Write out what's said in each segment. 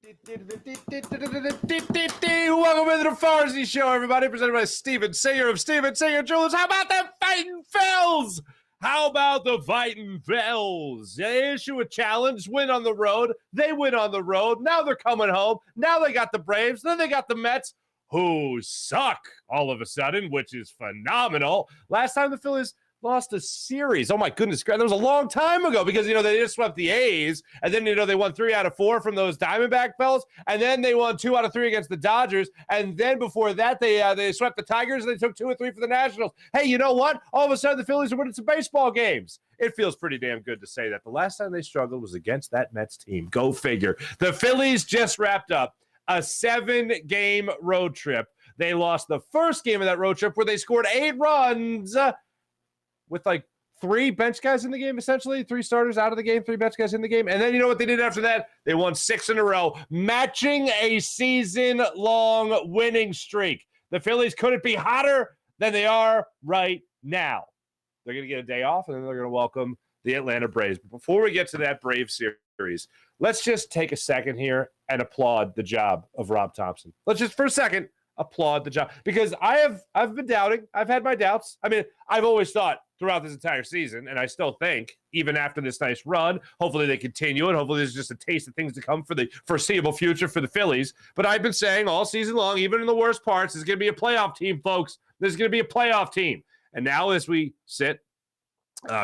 Welcome to the Farzy show, everybody. Presented by Steven Singer of Steven Singer Jewelers. How about the Fighting Phils? How about the Fighting Phils? They issue a challenge, win on the road. They win on the road. Now they're coming home. Now they got the Braves. Then they got the Mets, who suck all of a sudden, which is phenomenal. Last time the Phillies lost a series. Oh, my goodness. That was a long time ago because, they just swept the A's. And then, they won 3 out of 4 from those Diamondback fellas. And then they won 2 out of 3 against the Dodgers. And then before that, they swept the Tigers. And they took 2 or 3 for the Nationals. Hey, you know what? All of a sudden, the Phillies are winning some baseball games. It feels pretty damn good to say that. The last time they struggled was against that Mets team. Go figure. The Phillies just wrapped up a 7-game road trip. They lost the first game of that road trip where they scored 8 runs with like 3 bench guys in the game, essentially. 3 starters out of the game, 3 bench guys in the game. And then you know what they did after that? They won 6 in a row, matching a season-long winning streak. The Phillies couldn't be hotter than they are right now. They're going to get a day off, and then they're going to welcome the Atlanta Braves. But before we get to that Braves series, let's just take a second here and applaud the job of Rob Thompson. Let's just, for a second, applaud the job. Because I've been doubting. I've had my doubts. I mean, I've always thought throughout this entire season, and I still think, even after this nice run, hopefully they continue it. Hopefully there's just a taste of things to come for the foreseeable future for the Phillies. But I've been saying all season long, even in the worst parts, there's going to be a playoff team, folks. There's going to be a playoff team. And now as we sit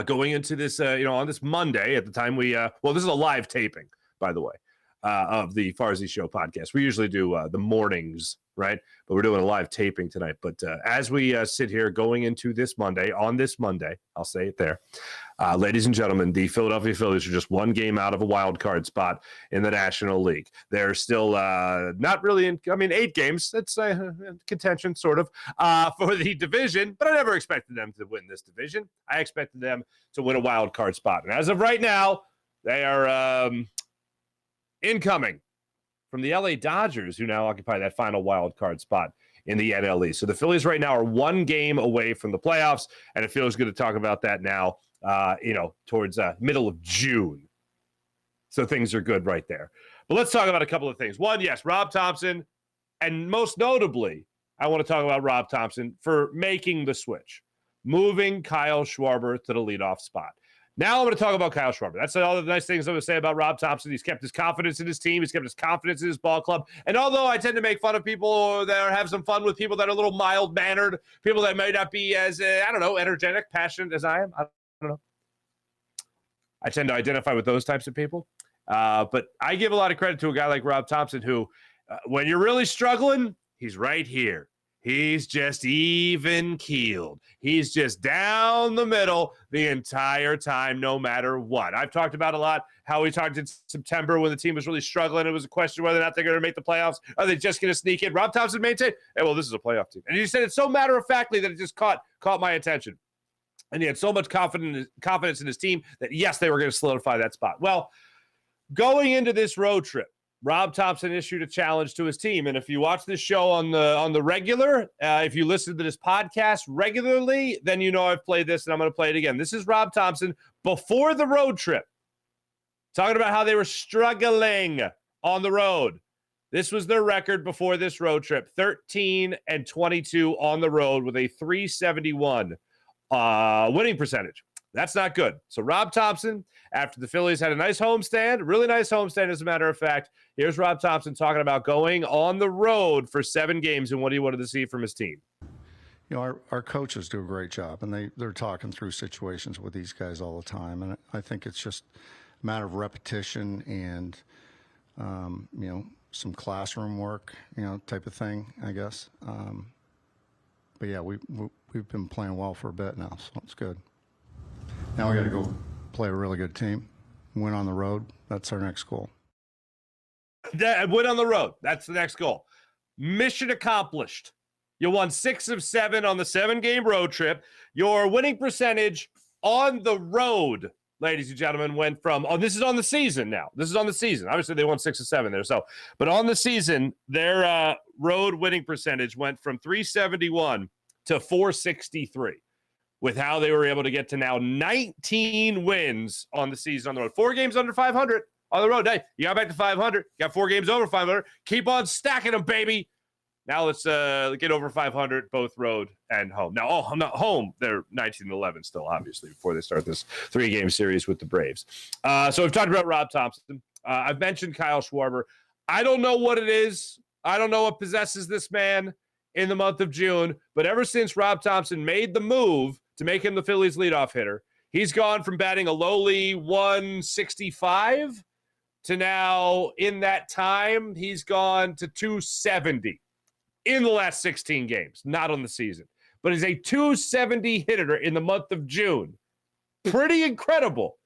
going into this, on this Monday at the time this is a live taping, by the way, of the Farzy Show podcast. We usually do the mornings, right? But we're doing a live taping tonight. But as we sit here going into this Monday, I'll say it there, ladies and gentlemen, the Philadelphia Phillies are just 1 game out of a wild card spot in the National League. They're still not really 8 games. That's contention, sort of, for the division. But I never expected them to win this division. I expected them to win a wild card spot. And as of right now, they are incoming from the LA Dodgers, who now occupy that final wild card spot in the NL East. So the Phillies right now are 1 game away from the playoffs, and it feels good to talk about that now, towards middle of June. So things are good right there. But let's talk about a couple of things. One, yes, Rob Thompson, and most notably, I want to talk about Rob Thompson for making the switch, moving Kyle Schwarber to the leadoff spot. Now I'm going to talk about Kyle Schwarber. That's all the nice things I'm going to say about Rob Thompson. He's kept his confidence in his team. He's kept his confidence in his ball club. And although I tend to make fun of people that have some fun with people that are a little mild-mannered, people that might not be as, energetic, passionate as I am, I don't know. I tend to identify with those types of people. But I give a lot of credit to a guy like Rob Thompson who, when you're really struggling, he's right here. He's just even-keeled. He's just down the middle the entire time, no matter what. I've talked about a lot how we talked in September when the team was really struggling. It was a question whether or not they're going to make the playoffs. Are they just going to sneak in? Rob Thompson maintained, hey, well, this is a playoff team. And he said it so matter-of-factly that it just caught my attention. And he had so much confidence in his team that, yes, they were going to solidify that spot. Well, going into this road trip, Rob Thompson issued a challenge to his team. And if you watch this show on the regular, if you listen to this podcast regularly, then you know I've played this and I'm going to play it again. This is Rob Thompson before the road trip, talking about how they were struggling on the road. This was their record before this road trip, 13-22 on the road with a .371 winning percentage. That's not good. So Rob Thompson, after the Phillies had a nice homestand, really nice homestand, as a matter of fact, here's Rob Thompson talking about going on the road for 7 games and what he wanted to see from his team. Our coaches do a great job, and they're talking through situations with these guys all the time. And I think it's just a matter of repetition and, some classroom work, type of thing, I guess. But yeah, we've been playing well for a bit now, so it's good. Now we got to go play a really good team, win on the road. That's our next goal. Win on the road. That's the next goal. Mission accomplished. You won 6 of 7 on the 7-game road trip. Your winning percentage on the road, ladies and gentlemen, went from, this is on the season now. This is on the season. Obviously, they won 6 of 7 there. But on the season, their road winning percentage went from .371 to .463. With how they were able to get to now 19 wins on the season on the road. 4 games under 500. on the road. Hey, you got back to 500. Got 4 games over 500. Keep on stacking them, baby. Now let's get over 500, both road and home. Now, I'm not home. They're 19-11 still, obviously, before they start this 3-game series with the Braves. So we've talked about Rob Thompson. I've mentioned Kyle Schwarber. I don't know what it is. I don't know what possesses this man in the month of June. But ever since Rob Thompson made the move to make him the Phillies leadoff hitter, he's gone from batting a lowly 165 to now, in that time, he's gone to 270. In the last 16 games, not on the season. But he's a 270 hitter in the month of June. Pretty incredible.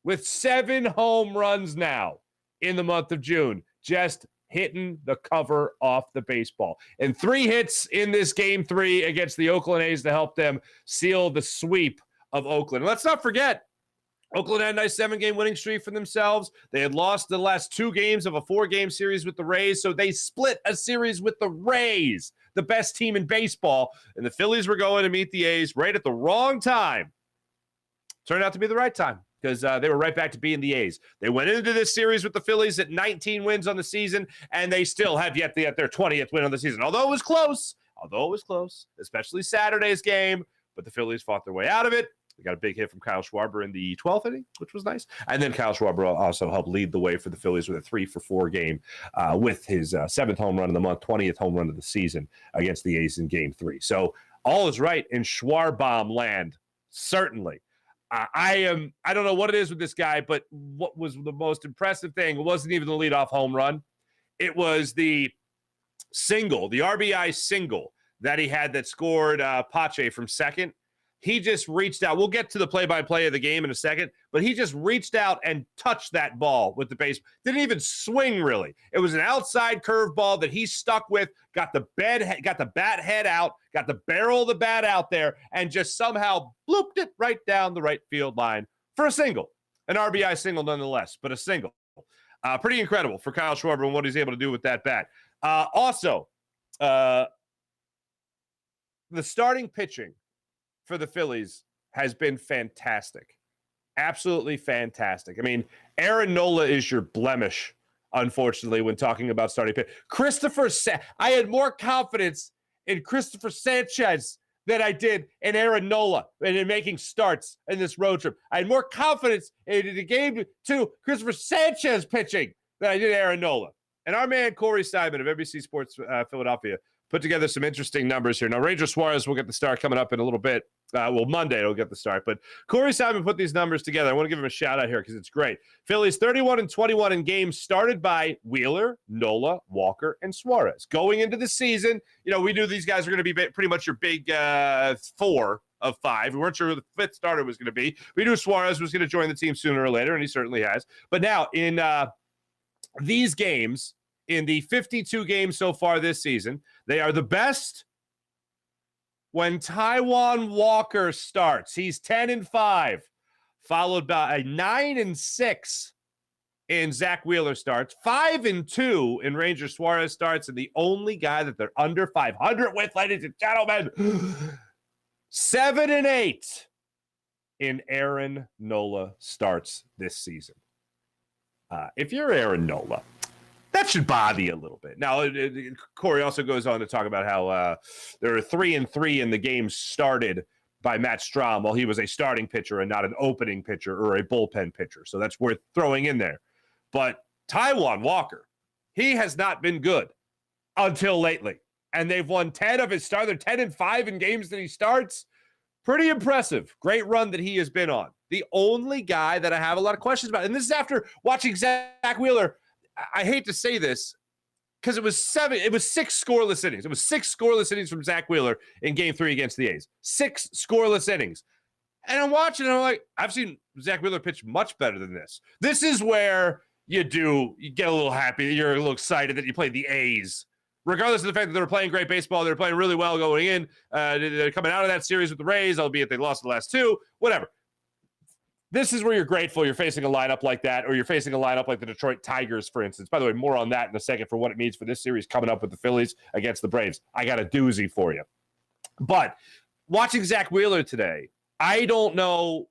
With 7 home runs now in the month of June. Just hitting the cover off the baseball. And 3 hits in this game 3 against the Oakland A's to help them seal the sweep of Oakland. And let's not forget, Oakland had a nice 7-game winning streak for themselves. They had lost the last 2 games of a 4-game series with the Rays, so they split a series with the Rays, the best team in baseball. And the Phillies were going to meet the A's right at the wrong time. Turned out to be the right time because they were right back to being the A's. They went into this series with the Phillies at 19 wins on the season, and they still have yet to get their 20th win on the season. Although it was close, especially Saturday's game, but the Phillies fought their way out of it. We got a big hit from Kyle Schwarber in the 12th inning, which was nice. And then Kyle Schwarber also helped lead the way for the Phillies with a 3-for-4 game with his 7th home run of the month, 20th home run of the season against the A's in Game 3. So all is right in Schwarbomb land, certainly. I don't know what it is with this guy, but what was the most impressive thing, it wasn't even the leadoff home run. It was the single, the RBI single that he had that scored Pache from second. He just reached out. We'll get to the play-by-play of the game in a second, but he just reached out and touched that ball with the base. Didn't even swing, really. It was an outside curveball that he stuck with, got the bat head out, got the barrel of the bat out there, and just somehow blooped it right down the right field line for a single. An RBI single nonetheless, but a single. Pretty incredible for Kyle Schwarber and what he's able to do with that bat. Also, the starting pitching for the Phillies has been fantastic. Absolutely fantastic. I mean, Aaron Nola is your blemish, unfortunately, when talking about starting pitch. I had more confidence in Christopher Sanchez than I did in Aaron Nola and in making starts in this road trip. I had more confidence in the game to Christopher Sanchez pitching than I did Aaron Nola. And our man, Corey Simon of NBC Sports Philadelphia, put together some interesting numbers here. Now, Ranger Suarez will get the start coming up in a little bit. Monday it'll get the start. But Corey Simon put these numbers together. I want to give him a shout-out here because it's great. Phillies 31-21 in games started by Wheeler, Nola, Walker, and Suarez. Going into the season, we knew these guys were going to be pretty much your big 4 of 5. We weren't sure who the 5th starter was going to be. We knew Suarez was going to join the team sooner or later, and he certainly has. But now, in these games, in the 52 games so far this season, they are the best when Taijuan Walker starts. He's 10-5, followed by a 9-6 in Zach Wheeler starts, 5-2 in Ranger Suarez starts, and the only guy that they're under 500 with, ladies and gentlemen, 7-8 in Aaron Nola starts this season. If you're Aaron Nola, that should bother you a little bit. Now, Corey also goes on to talk about how there are 3-3 in the games started by Matt Strahm while he was a starting pitcher and not an opening pitcher or a bullpen pitcher. So that's worth throwing in there. But Taijuan Walker, he has not been good until lately. And they've won 10 of his starts. They're 10-5 in games that he starts. Pretty impressive. Great run that he has been on. The only guy that I have a lot of questions about, and this is after watching Zach Wheeler. I hate to say this because it was 6 scoreless innings. It was 6 scoreless innings from Zach Wheeler in Game 3 against the A's. 6 scoreless innings. And I'm watching and I'm like, I've seen Zach Wheeler pitch much better than this. This is where you get a little happy. You're a little excited that you played the A's. Regardless of the fact that they were playing great baseball, they were playing really well going in. They're coming out of that series with the Rays, albeit they lost the last 2. Whatever. This is where you're grateful you're facing a lineup like that, or you're facing a lineup like the Detroit Tigers, for instance. By the way, more on that in a second for what it means for this series coming up with the Phillies against the Braves. I got a doozy for you. But watching Zach Wheeler today, I don't know.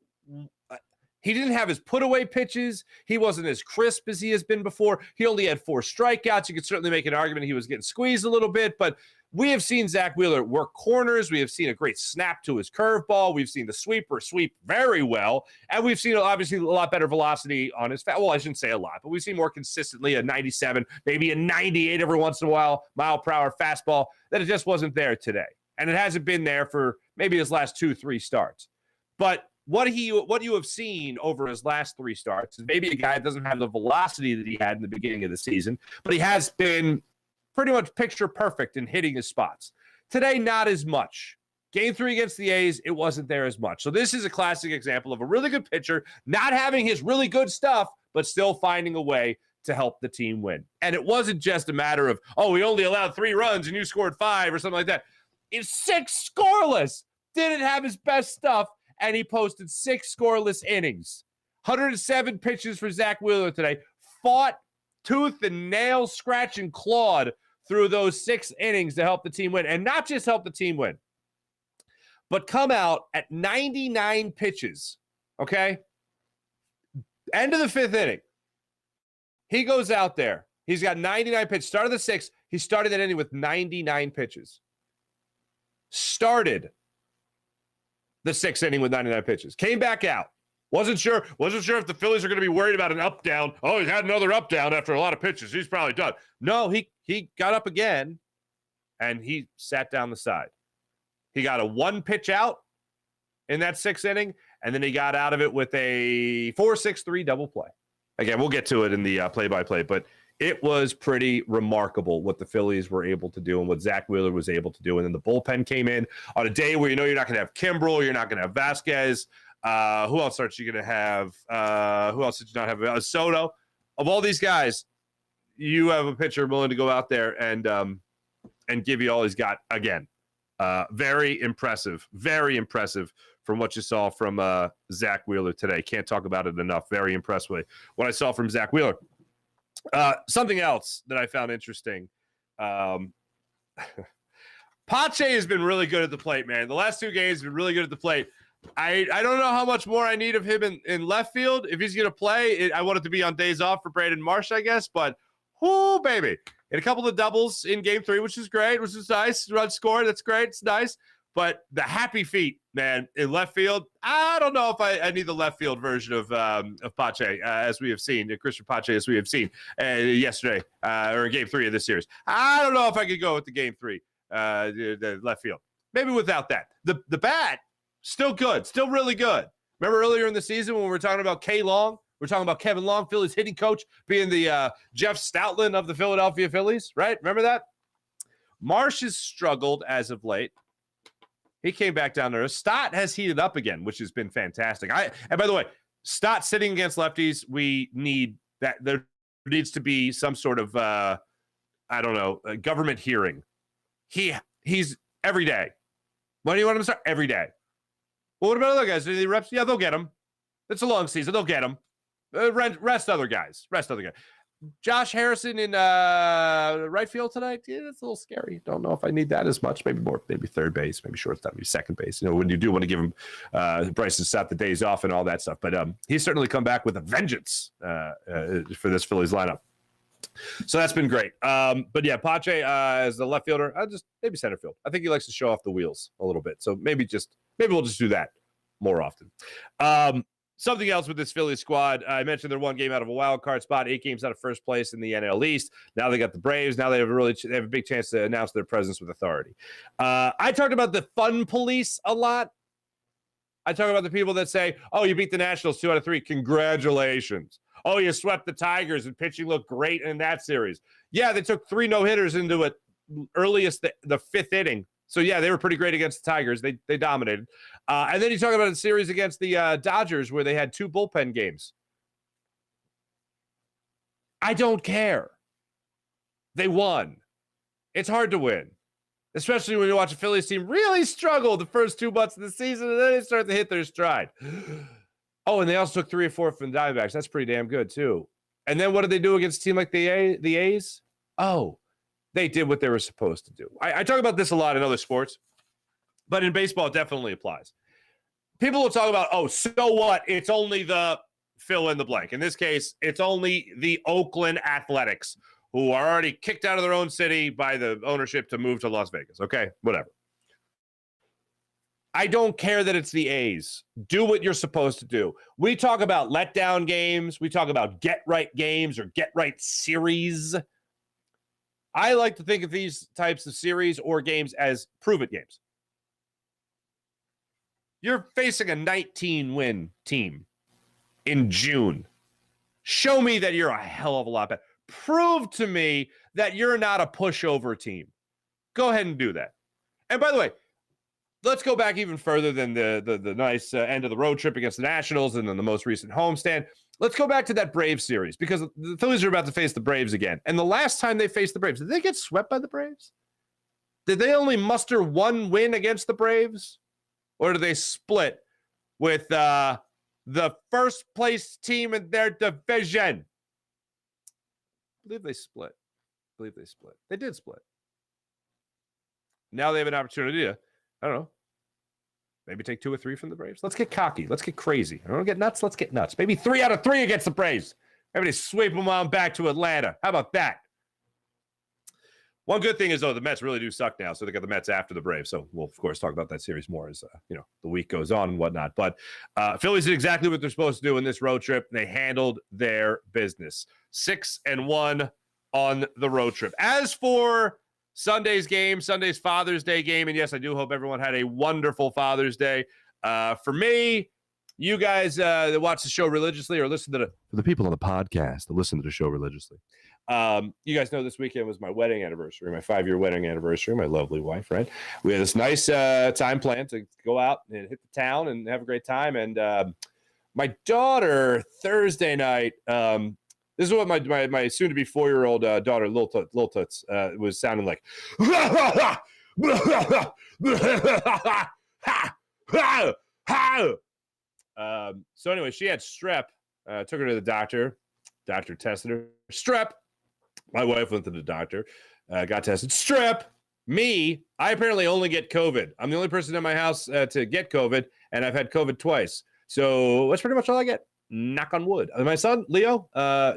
He didn't have his put-away pitches. He wasn't as crisp as he has been before. He only had 4 strikeouts. You could certainly make an argument he was getting squeezed a little bit, but we have seen Zach Wheeler work corners. We have seen a great snap to his curveball. We've seen the sweeper sweep very well, and we've seen, obviously, a lot better velocity on his well, I shouldn't say a lot, but we've seen more consistently a 97, maybe a 98 every once in a while, mile-per-hour fastball, that it just wasn't there today. And it hasn't been there for maybe his last 2-3 starts. But what you have seen over his last 3 starts is maybe a guy that doesn't have the velocity that he had in the beginning of the season, but he has been pretty much picture perfect in hitting his spots. Today, not as much. Game 3 against the A's, it wasn't there as much. So this is a classic example of a really good pitcher not having his really good stuff, but still finding a way to help the team win. And it wasn't just a matter of, oh, we only allowed 3 runs and you scored 5 or something like that. It's 6 scoreless. Didn't have his best stuff, and he posted 6 scoreless innings. 107 pitches for Zach Wheeler today. Fought tooth and nail, scratch and clawed through those 6 innings to help the team win. And not just help the team win, but come out at 99 pitches, okay? End of the 5th inning. He goes out there. He's got 99 pitches. Started the 6th. He started that inning with 99 pitches. Started the 6th inning with 99 pitches. Came back out. Wasn't sure if the Phillies are going to be worried about an up-down. Oh, he had another up-down after a lot of pitches. He's probably done. No, he got up again, and he sat down the side. He got a 1-pitch out in that 6th inning, and then he got out of it with a 4-6-3 double play. Again, we'll get to it in the play-by-play, but it was pretty remarkable what the Phillies were able to do and what Zach Wheeler was able to do. And then the bullpen came in on a day where you know you're not going to have Kimbrel, you're not going to have Vasquez. Who else aren't you going to have? Who else did you not have? Soto. Of all these guys, you have a pitcher willing to go out there and give you all he's got again. Very impressive from what you saw from Zach Wheeler today. Can't talk about it enough. Very impressed with what I saw from Zach Wheeler. Something else that I found interesting. Pache has been really good at the plate, man. The last 2 games have been really good at the plate. I don't know how much more I need of him in left field. If he's going to play, I want it to be on days off for Braden Marsh, I guess. But, whoo, baby. Hit a couple of doubles in game 3, which is great, which is nice. Run score, that's great. It's nice. But the happy feet, man, in left field, I don't know if I need the left field version of Pache, as we have seen, Christian Pache, as we have seen yesterday or in game 3 of this series. I don't know if I could go with the game 3, the left field. Maybe without that. The bat, still good, still really good. Remember earlier in the season when we were talking about K. Long? We're talking about Kevin Long, Phillies hitting coach, being the Jeff Stoutland of the Philadelphia Phillies, right? Remember that? Marsh has struggled as of late. He came back down there. Stott has heated up again, which has been fantastic. And by the way, Stott sitting against lefties, we need that. There needs to be some sort of, a government hearing. He's every day. When do you want him to start? Every day. Well, what about other guys? Do the reps? Yeah, they'll get them. It's a long season. They'll get them. Rest other guys. Josh Harrison in right field tonight. Yeah, that's a little scary. Don't know if I need that as much. Maybe third base, maybe shortstop, maybe second base. You know, when you do want to give him Bryson Stott the days off and all that stuff. But he's certainly come back with a vengeance for this Phillies lineup. So that's been great. But yeah, Pache as the left fielder, maybe center field. I think he likes to show off the wheels a little bit. So maybe we'll just do that more often. Something else with this Phillies squad, I mentioned they're 1 game out of a wild card spot, 8 games out of first place in the NL East. Now they got the Braves. Now they have a big chance to announce their presence with authority. I talked about the fun police a lot. I talk about the people that say, oh, you beat the Nationals 2 out of 3. Congratulations. Oh, you swept the Tigers and pitching looked great in that series. Yeah, they took 3 no-hitters into it earliest the 5th inning. So, yeah, they were pretty great against the Tigers. They dominated. And then you talk about a series against the Dodgers where they had 2 bullpen games. I don't care. They won. It's hard to win, especially when you watch a Phillies team really struggle the first 2 months of the season, and then they start to hit their stride. Oh, and they also took 3 or 4 from the Diamondbacks. That's pretty damn good, too. And then what did they do against a team like the A's? Oh, they did what they were supposed to do. I talk about this a lot in other sports, but in baseball, it definitely applies. people will talk about, oh, so what? It's only the fill in the blank. In this case, it's only the Oakland Athletics, who are already kicked out of their own city by the ownership to move to Las Vegas. Okay, whatever. I don't care that it's the A's. Do what you're supposed to do. We talk about letdown games. We talk about get-right games or get-right series. I like to think of these types of series or games as prove-it games. You're facing a 19-win team in June. Show me that you're a hell of a lot better. Prove to me that you're not a pushover team. Go ahead and do that. And by the way, let's go back even further than the nice end of the road trip against the Nationals and then the most recent homestand. Let's go back to that Braves series because the Phillies are about to face the Braves again. And the last time they faced the Braves, did they get swept by the Braves? Did they only muster one win against the Braves? Or did they split with the first place team in their division? I believe they split. They did split. Now they have an opportunity to, I don't know, maybe take 2 or 3 from the Braves. Let's get cocky. Let's get crazy. I don't want to get nuts. Let's get nuts. Maybe 3 out of 3 against the Braves. Maybe they sweep them on back to Atlanta. How about that? One good thing is, though, the Mets really do suck now, so they got the Mets after the Braves. So we'll, of course, talk about that series more as the week goes on and whatnot. But Phillies did exactly what they're supposed to do in this road trip. They handled their business. 6-1 on the road trip. As for Sunday's game, Sunday's Father's Day game, and yes, I do hope everyone had a wonderful Father's Day. For me, you guys that watch the show religiously or listen to for the people on the podcast that listen to the show religiously, you guys know this weekend was my wedding anniversary, my 5-year wedding anniversary, my lovely wife, right? We had this nice time planned to go out and hit the town and have a great time. And my daughter, Thursday night, this is what my soon-to-be 4-year-old daughter, Lil Toots, was sounding like. So anyway, she had strep. Took her to the doctor. Doctor tested her. Strep. My wife went to the doctor. Got tested. Strep. Me, I apparently only get COVID. I'm the only person in my house to get COVID, and I've had COVID twice. So that's pretty much all I get. Knock on wood. My son, Leo,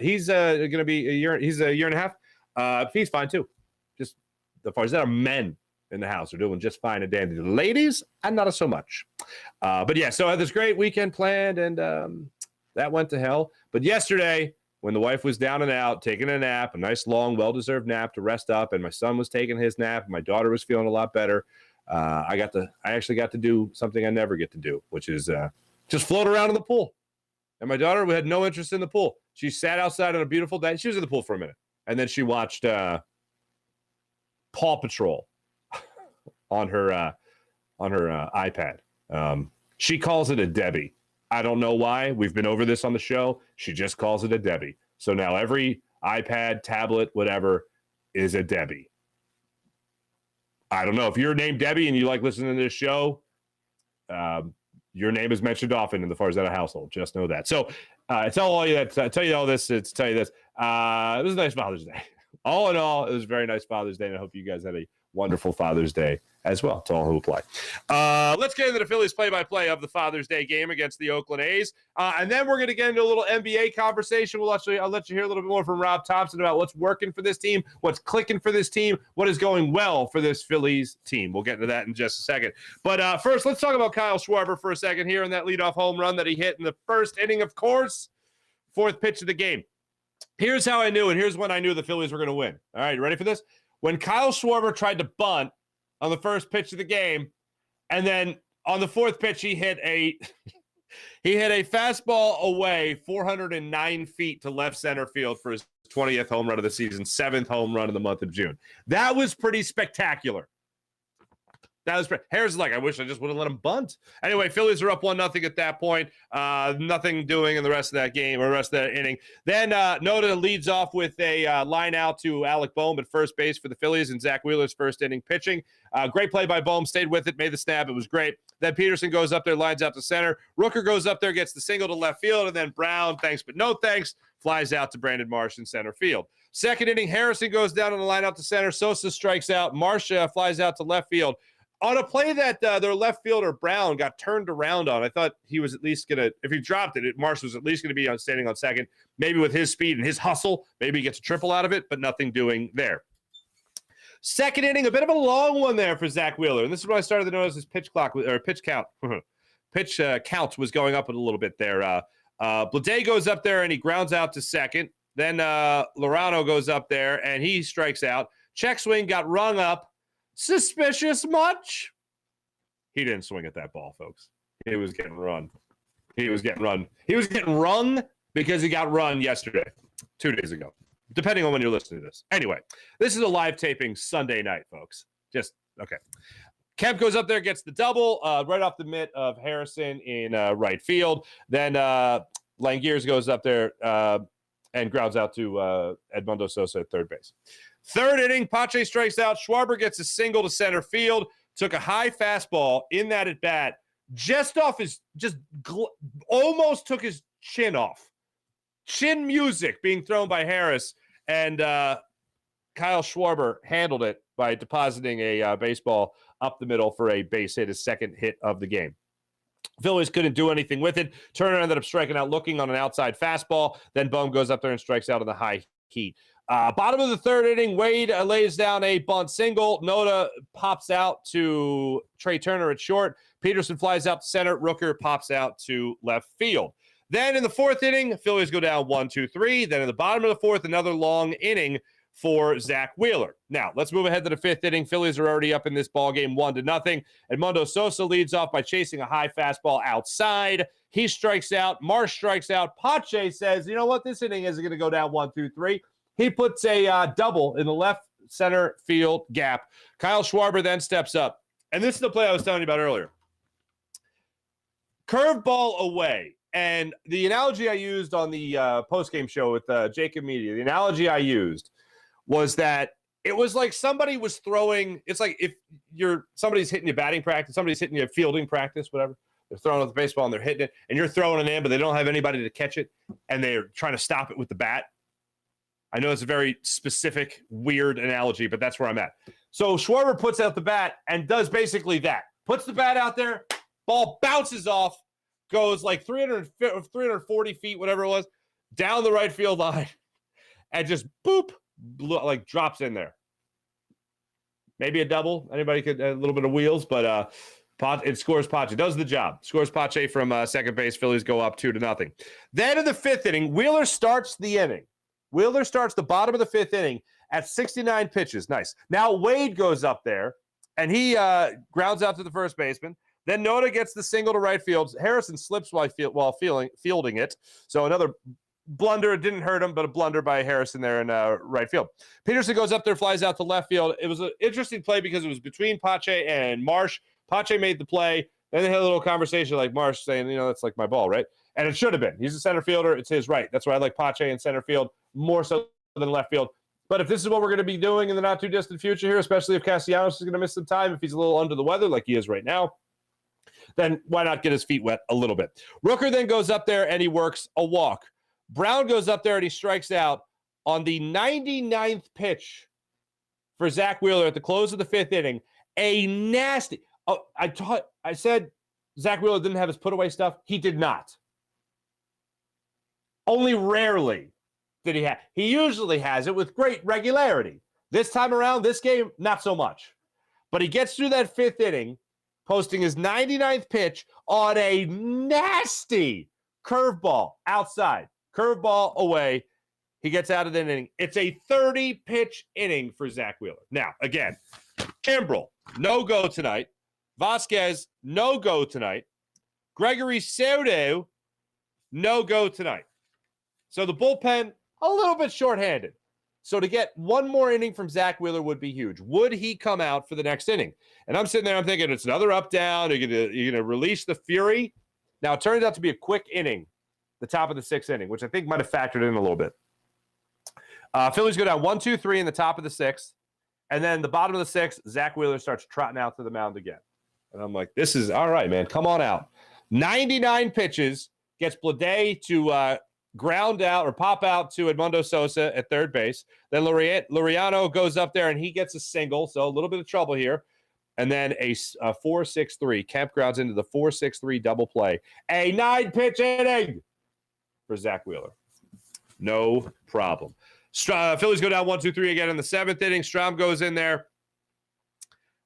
he's going to be he's a year and a half. He's fine too. Just the Farzy that are men in the house are doing just fine and dandy. The ladies, and not so much. But yeah, so I had this great weekend planned, and that went to hell. But yesterday, when the wife was down and out, taking a nap, a nice, long, well-deserved nap to rest up, and my son was taking his nap, and my daughter was feeling a lot better, I actually got to do something I never get to do, which is just float around in the pool. And my daughter had no interest in the pool. She sat outside on a beautiful day. She was in the pool for a minute. And then she watched Paw Patrol on her iPad. She calls it a Debbie. I don't know why. We've been over this on the show. She just calls it a Debbie. So now every iPad, tablet, whatever, is a Debbie. I don't know. If you're named Debbie and you like listening to this show, your name is mentioned often in the Farzetta household. Just know that. So tell you this. It was a nice Father's Day. All in all, it was a very nice Father's Day, and I hope you guys had a wonderful Father's Day as well to all who apply. Let's get into the Phillies play-by-play of the Father's Day game against the Oakland A's. And then we're going to get into a little NBA conversation. I'll let you hear a little bit more from Rob Thompson about what's working for this team, what's clicking for this team, what is going well for this Phillies team. We'll get into that in just a second. But first, let's talk about Kyle Schwarber for a second here in that leadoff home run that he hit in the first inning, of course. 4th pitch of the game. Here's how I knew, and here's when I knew the Phillies were going to win. All right, you ready for this? When Kyle Schwarber tried to bunt on the first pitch of the game, and then on the 4th pitch, he hit a fastball away 409 feet to left center field for his 20th home run of the season, 7th home run in the month of June. That was pretty spectacular. Harris is like, I wish I just would have let him bunt. Anyway, Phillies are up 1-0 at that point. Nothing doing in the rest of that game or the rest of that inning. Then Noda leads off with a line out to Alec Boehm at first base for the Phillies in Zach Wheeler's first inning pitching. Great play by Boehm. Stayed with it, made the snap. It was great. Then Peterson goes up there, lines out to center. Rooker goes up there, gets the single to left field, and then Brown, thanks but no thanks, flies out to Brandon Marsh in center field. Second inning, Harrison goes down on the line out to center. Sosa strikes out. Marsh flies out to left field. On a play that their left fielder, Brown, got turned around on, I thought he was at least going to, if he dropped it, Marsh was at least going to be standing on second. Maybe with his speed and his hustle, maybe he gets a triple out of it, but nothing doing there. Second inning, a bit of a long one there for Zach Wheeler. And this is when I started to notice his pitch clock, or pitch count. Pitch count was going up a little bit there. Blade goes up there and he grounds out to second. Then Lorano goes up there and he strikes out. Check swing got rung up. Suspicious much? He didn't swing at that ball, folks. He was getting run. He was getting run. He was getting rung because he got run yesterday, 2 days ago, depending on when you're listening to this. Anyway, this is a live taping Sunday night, folks. Just, okay. Kemp goes up there, gets the double right off the mitt of Harrison in right field. Then Langiers goes up there and grounds out to Edmundo Sosa at third base. Third inning, Pache strikes out. Schwarber gets a single to center field. Took a high fastball in that at bat, just off his, almost took his chin off. Chin music being thrown by Harris, and Kyle Schwarber handled it by depositing a baseball up the middle for a base hit, his second hit of the game. Phillies couldn't do anything with it. Turner ended up striking out looking on an outside fastball. Then Bohm goes up there and strikes out on the high heat. Bottom of the third inning, Wade lays down a bunt single. Noda pops out to Trey Turner at short. Peterson flies out to center. Rooker pops out to left field. Then in the fourth inning, Phillies go down 1-2-3. Then in the bottom of the fourth, another long inning for Zach Wheeler. Now, let's move ahead to the fifth inning. Phillies are already up in this ballgame 1-0. Edmundo Sosa leads off by chasing a high fastball outside. He strikes out. Marsh strikes out. Pache says, you know what? This inning isn't going to go down 1-2-3. He puts a double in the left center field gap. Kyle Schwarber then steps up. And this is the play I was telling you about earlier. Curveball away. And the analogy I used on the postgame show with Jacob Media, the analogy I used was that it was like somebody was throwing, it's like if somebody's hitting you batting practice, somebody's hitting you fielding practice, whatever. They're throwing with the baseball and they're hitting it, and you're throwing it in, but they don't have anybody to catch it, and they're trying to stop it with the bat. I know it's a very specific, weird analogy, but that's where I'm at. So Schwarber puts out the bat and does basically that. Puts the bat out there, ball bounces off, goes like 340 feet, whatever it was, down the right field line, and just boop, like drops in there. Maybe a double. Anybody could, a little bit of wheels, but it scores Pache. Does the job. Scores Pache from second base. Phillies go up 2-0. Then in the fifth inning, Wheeler starts the inning. Wheeler starts the bottom of the fifth inning at 69 pitches. Nice. Now Wade goes up there, and he grounds out to the first baseman. Then Noda gets the single to right field. Harrison slips while fielding it. So another blunder. It didn't hurt him, but a blunder by Harrison there in right field. Peterson goes up there, flies out to left field. It was an interesting play because it was between Pache and Marsh. Pache made the play. Then they had a little conversation like Marsh saying, you know, that's like my ball, right? And it should have been. He's a center fielder. It's his right. That's why I like Pache in center field more so than left field. But if this is what we're going to be doing in the not-too-distant future here, especially if Castellanos is going to miss some time, if he's a little under the weather like he is right now, then why not get his feet wet a little bit? Rooker then goes up there and he works a walk. Brown goes up there and he strikes out on the 99th pitch for Zach Wheeler at the close of the fifth inning. A nasty – oh, I said Zach Wheeler didn't have his put-away stuff. He did not. Only rarely did he have. He usually has it with great regularity. This time around, this game, not so much. But he gets through that fifth inning, posting his 99th pitch on a nasty curveball outside. Curveball away. He gets out of the inning. It's a 30-pitch inning for Zach Wheeler. Now, again, Kimbrel, no-go tonight. Vasquez, no-go tonight. Gregory Soto, no-go tonight. So the bullpen, a little bit shorthanded. So to get one more inning from Zach Wheeler would be huge. Would he come out for the next inning? And I'm sitting there, I'm thinking it's another up-down. You're gonna release the fury. Now, it turns out to be a quick inning, the top of the sixth inning, which I think might have factored in a little bit. Phillies go down 1-2-3 in the top of the sixth. And then the bottom of the sixth, Zach Wheeler starts trotting out to the mound again. And I'm like, this is all right, man. Come on out. 99 pitches, gets Blade to ground out or pop out to Edmundo Sosa at third base. Then Laureano goes up there and he gets a single, so a little bit of trouble here. and then a 4-6-3. Kemp grounds into the 4-6-3 double play. A 9-pitch inning for Zach Wheeler. No problem. Phillies go down 1-2-3 again in the 7th inning. Strom goes in there.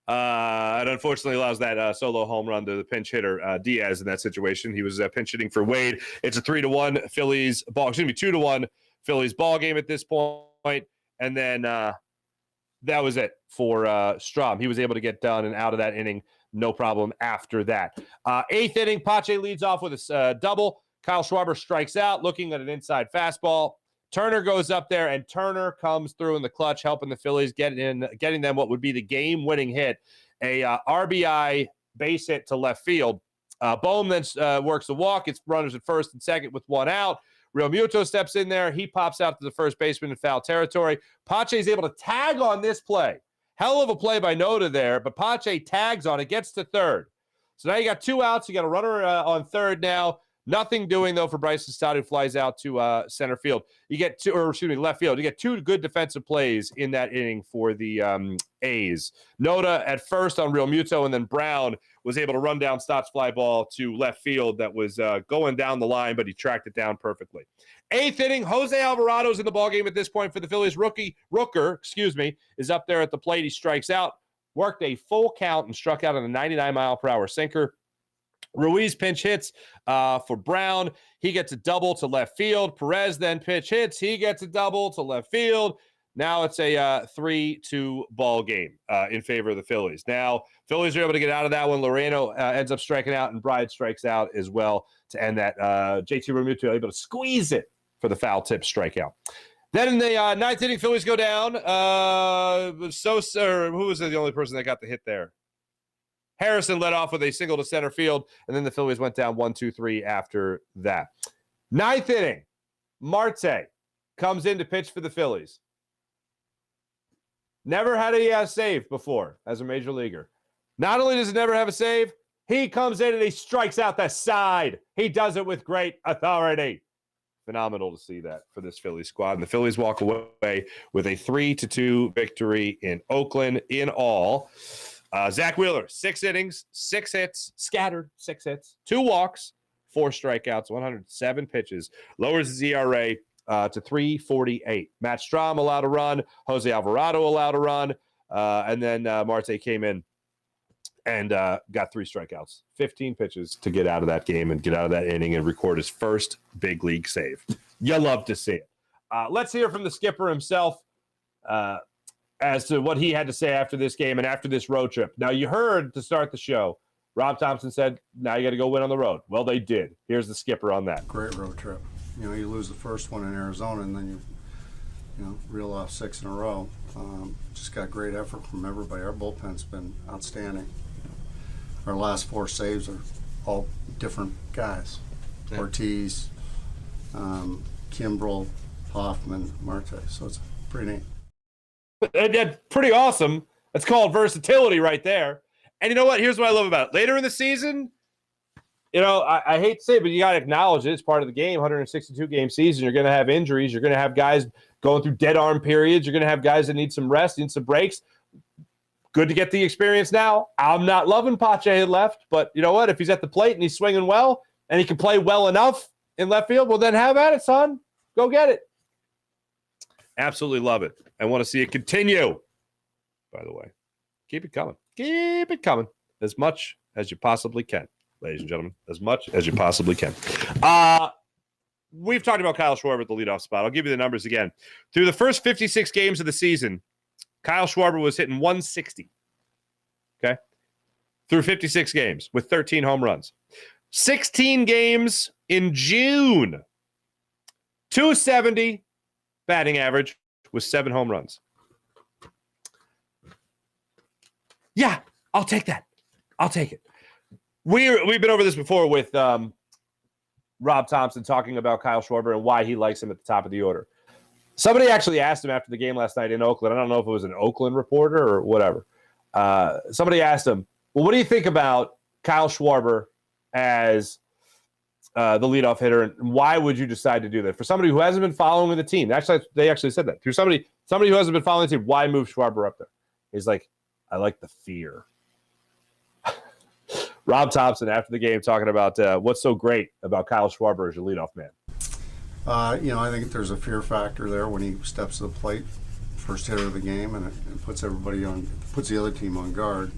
And unfortunately allows that solo home run to the pinch hitter, Diaz, in that situation. He was pinch hitting for Wade. It's a 3-1 Phillies ball. Excuse me, 2-1 Phillies ball game at this point. And then that was it for Strom. He was able to get done and out of that inning, no problem after that. 8th inning, Pache leads off with a double. Kyle Schwarber strikes out, looking at an inside fastball. Turner goes up there, and Turner comes through in the clutch, helping the Phillies getting them what would be the game-winning hit, a RBI base hit to left field. Bohm then works the walk. It's runners at first and second with 1 out. Real Muto steps in there. He pops out to the first baseman in foul territory. Pache is able to tag on this play. Hell of a play by Noda there, but Pache tags on it, gets to third. So now you got 2 outs. You got a runner on third now. Nothing doing, though, for Bryson Stott, who flies out to center field. You get left field. You get 2 good defensive plays in that inning for the A's. Noda at first on Real Muto, and then Brown was able to run down Stott's fly ball to left field that was going down the line, but he tracked it down perfectly. 8th inning, Jose Alvarado's in the ballgame at this point for the Phillies. Rooker, is up there at the plate. He strikes out, worked a full count, and struck out on a 99-mile-per-hour sinker. Ruiz pinch hits for Brown. He gets a double to left field. Perez then pitch hits. He gets a double to left field. Now it's a 3-2 ball game in favor of the Phillies. Now, Phillies are able to get out of that one. Loreno ends up striking out, and Bride strikes out as well to end that. JT Realmuto able to squeeze it for the foul tip strikeout. Then in the 9th inning, Phillies go down. Sosa, who was the only person that got the hit there? Harrison led off with a single to center field, and then the Phillies went down 1-2-3 after that. 9th inning, Marte comes in to pitch for the Phillies. Never had a save before as a major leaguer. Not only does he never have a save, he comes in and he strikes out the side. He does it with great authority. Phenomenal to see that for this Phillies squad. And the Phillies walk away with a 3-2 victory in Oakland in all. Zach Wheeler, 6 innings, 6 hits, scattered 6 hits, 2 walks, 4 strikeouts, 107 pitches, lowers his ERA to 3.48. Matt Strom allowed a run, Jose Alvarado allowed a run, and then Marte came in and got 3 strikeouts, 15 pitches to get out of that game and get out of that inning and record his first big league save. You love to see it. Let's hear from the skipper himself. As to what he had to say after this game and after this road trip. Now, you heard to start the show, Rob Thompson said, now you got to go win on the road. Well, they did. Here's the skipper on that. Great road trip. You lose the first one in Arizona, and then you reel off 6 in a row. Just got great effort from everybody. Our bullpen's been outstanding. Our last 4 saves are all different guys. Yeah. Ortiz, Kimbrel, Hoffman, Marte. So it's pretty neat. That's pretty awesome. That's called versatility right there. And you know what? Here's what I love about it. Later in the season, I hate to say it, but you got to acknowledge it. It's part of the game, 162-game season. You're going to have injuries. You're going to have guys going through dead arm periods. You're going to have guys that need some rest, need some breaks. Good to get the experience now. I'm not loving Pache left, but you know what? If he's at the plate and he's swinging well and he can play well enough in left field, well, then have at it, son. Go get it. Absolutely love it. I want to see it continue, by the way. Keep it coming. Keep it coming as much as you possibly can, ladies and gentlemen, as much as you possibly can. We've talked about Kyle Schwarber at the leadoff spot. I'll give you the numbers again. Through the first 56 games of the season, Kyle Schwarber was hitting 160, okay, through 56 games with 13 home runs. 16 games in June, 270 batting average with 7 home runs. Yeah, I'll take that. I'll take it. We've been over this before with Rob Thompson talking about Kyle Schwarber and why he likes him at the top of the order. Somebody actually asked him after the game last night in Oakland. I don't know if it was an Oakland reporter or whatever. Somebody asked him, well, what do you think about Kyle Schwarber as the leadoff hitter, and why would you decide to do that? For somebody who hasn't been following the team, actually, they actually said that. Through somebody who hasn't been following the team, why move Schwarber up there? He's like, I like the fear. Rob Thompson after the game talking about what's so great about Kyle Schwarber as your leadoff man. I think there's a fear factor there when he steps to the plate, first hitter of the game, and it puts the other team on guard.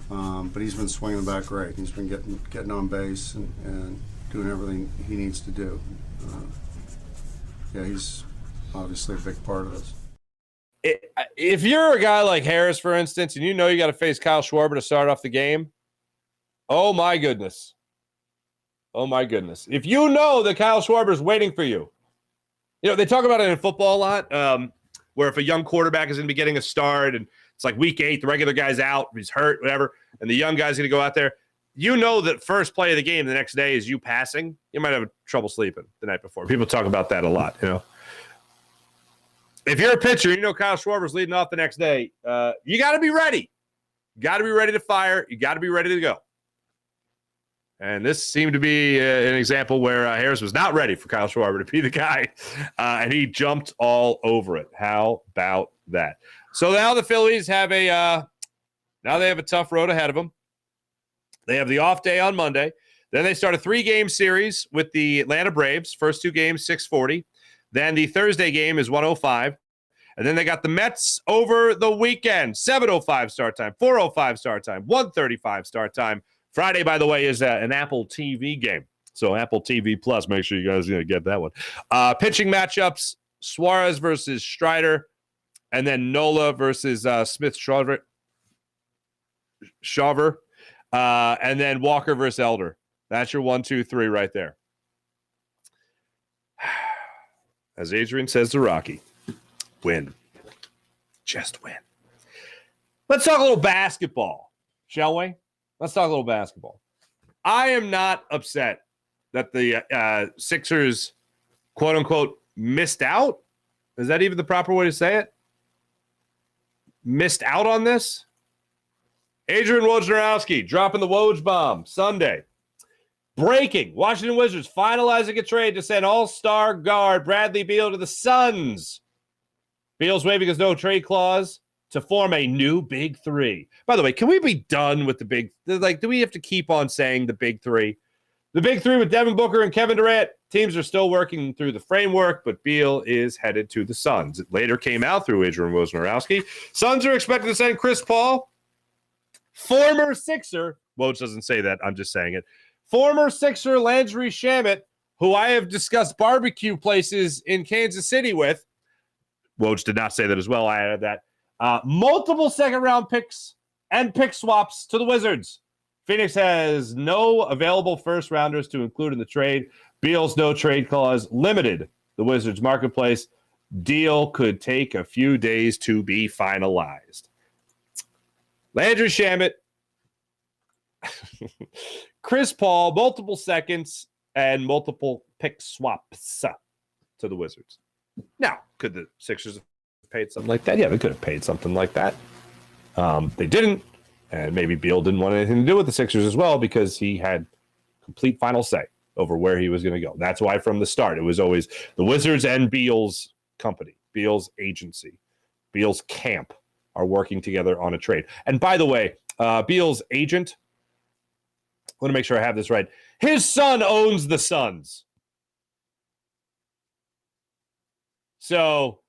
But he's been swinging the bat great. He's been getting on base and doing everything he needs to do. He's obviously a big part of this. If you're a guy like Harris, for instance, and you know you got to face Kyle Schwarber to start off the game, oh my goodness. Oh my goodness. If you know that Kyle Schwarber is waiting for you, they talk about it in football a lot, where if a young quarterback is going to be getting a start and it's like week 8, the regular guy's out, he's hurt, whatever, and the young guy's going to go out there, that first play of the game the next day is you passing. You might have trouble sleeping the night before. People talk about that a lot, If you're a pitcher, Kyle Schwarber's leading off the next day, you got to be ready. You got to be ready to fire. You got to be ready to go. And this seemed to be an example where Harris was not ready for Kyle Schwarber to be the guy, and he jumped all over it. How about that? So now the Phillies have a tough road ahead of them. They have the off day on Monday. Then they start a 3-game series with the Atlanta Braves. First 2 games, 6:40. Then the Thursday game is 1:05. And then they got the Mets over the weekend. 7:05 start time, 4:05 start time, 1:35 start time. Friday, by the way, is an Apple TV game. So Apple TV Plus, make sure you guys get that one. Pitching matchups, Suarez versus Strider, and then Nola versus Smith-Shawver, and then Walker versus Elder. That's your 1, 2, 3 right there. As Adrian says to Rocky, win. Just win. Let's talk a little basketball, shall we? Let's talk a little basketball. I am not upset that the Sixers, quote unquote, missed out. Is that even the proper way to say it? Missed out on this? Adrian Wojnarowski dropping the Woj bomb Sunday. Breaking. Washington Wizards finalizing a trade to send all-star guard Bradley Beal to the Suns. Beal's waiving his no-trade clause to form a new Big Three. By the way, can we be done with the big... do we have to keep on saying the Big Three? The Big Three with Devin Booker and Kevin Durant. Teams are still working through the framework, but Beal is headed to the Suns. It later came out through Adrian Wojnarowski. Suns are expected to send Chris Paul, former Sixer... Woj doesn't say that, I'm just saying it. Former Sixer Landry Shamet, who I have discussed barbecue places in Kansas City with. Woj did not say that as well. I added that. Multiple second-round picks and pick swaps to the Wizards. Phoenix has no available first-rounders to include in the trade. Beal's no-trade clause limited the Wizards' marketplace. Deal could take a few days to be finalized. Landry Shamet, Chris Paul, multiple seconds, and multiple pick swaps to the Wizards. Now, could the Sixers have paid something like that? Yeah, they could have paid something like that. They didn't, and maybe Beal didn't want anything to do with the Sixers as well because he had complete final say over where he was going to go. That's why from the start, it was always the Wizards and Beal's company, Beal's agency, Beal's camp are working together on a trade. And by the way, Beal's agent, I want to make sure I have this right. His son owns the Suns. So,